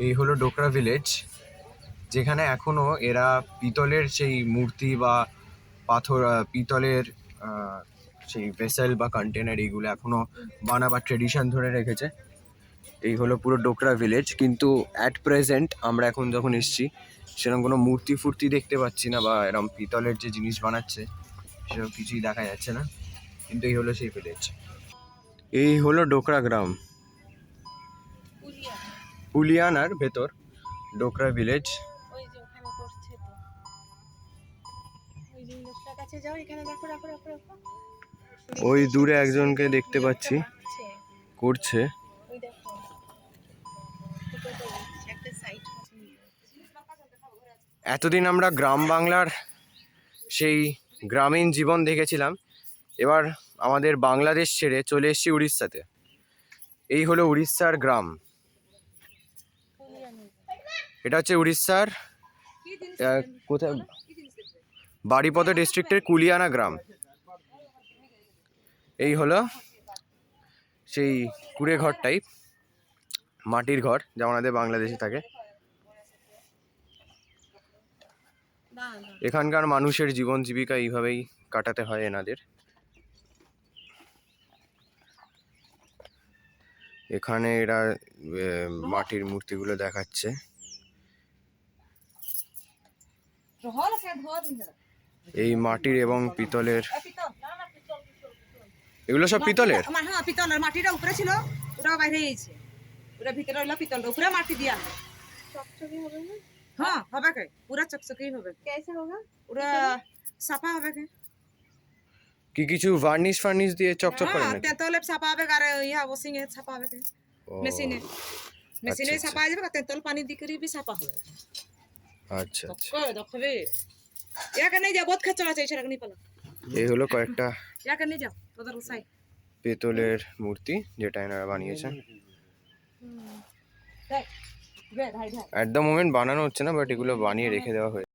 এই হলো ডোকরা ভিলেজ, যেখানে এখনো এরা পিতলের সেই মূর্তি বা পাথর পিতলের সেই ভেসেল বা কন্টেনার এইগুলো এখনো বানাবার ট্রেডিশন ধরে রেখেছে। এই হলো পুরো ডোকরা ভিলেজ। কিন্তু অ্যাট প্রেজেন্ট আমরা এখন যখন এসছি সেরকম কোনো মূর্তি ফুর্তি দেখতে পাচ্ছি না, বা এরকম পিতলের যে জিনিস বানাচ্ছে সেরকম কিছুই দেখা যাচ্ছে না। কিন্তু এই হলো সেই ভিলেজ। এই হলো ডোকরা গ্রাম, পুলিয়ানার ভেতর ডোকরা ভিলেজ। ওই যে ওখানে করছে তো, ওই যে লোকটার কাছে যাও, এখানে দেখো রাখো রাখো রাখো। ওই দূরে একজনকে দেখতে পাচ্ছি করছে। ওই দেখো একটা সাইড। এতদিন আমরা গ্রাম বাংলার সেই গ্রামীণ জীবন দেখেছিলাম, এবার আমাদের বাংলাদেশ ছেড়ে চলে এসেছি উড়িষ্যাতে। এই হলো উড়িষ্যার গ্রাম। এটা হচ্ছে উড়িষ্যার কোথায়, বারিপদ ডিস্ট্রিক্টের কুলিয়ানা গ্রাম। এই হলো সেই কুড়ে ঘর টাইপ, মাটির ঘর যেমন আমাদের বাংলাদেশে থাকে। এখানকার মানুষের জীবন জীবিকা এইভাবেই কাটাতে হয় এনাদের। এখানে এরা মাটির মূর্তিগুলো দেখাচ্ছে। এই মাটির এবং পিতলের, এগুলো সব পিতলের। হ্যাঁ পিতলের, মাটিটা উপরে ছিল, ওটা বাইরে গেছে, ওটা ভিতরে হলো পিতল, উপরে মাটি দিয়া চকচকে হবে না। হ্যাঁ হবে কে, পুরো চকচকেই হবে। कैसे होगा? পুরো সাফা হবে কে। কি কিছু ভার্নিশ ফার্নিশ দিয়ে চকচক করে নাকি? তেতলে ছাপা হবে, আর ইয়া ওয়াশিং এ ছাপা হবে, মেশিনে মেশিনে ছাপা যাবে, তেতল পানি দিয়ে করে भी ছাপা হবে। আচ্ছা আচ্ছা, দেখবে ইয়াকে নিয়ে যাও, বহুত খরচা আছে এছাড়া नहीं पला। এই হলো কয়েকটা ইয়াকে নিয়ে যাও তোদের সাই পেতলের মূর্তি যেটা এনারা বানিয়েছেন। দেখ বে ভাই ভাই অ্যাট দ্য মোমেন্ট বানানো হচ্ছে না, বাট এগুলো বানিয়ে রেখে দেওয়া হয়েছে।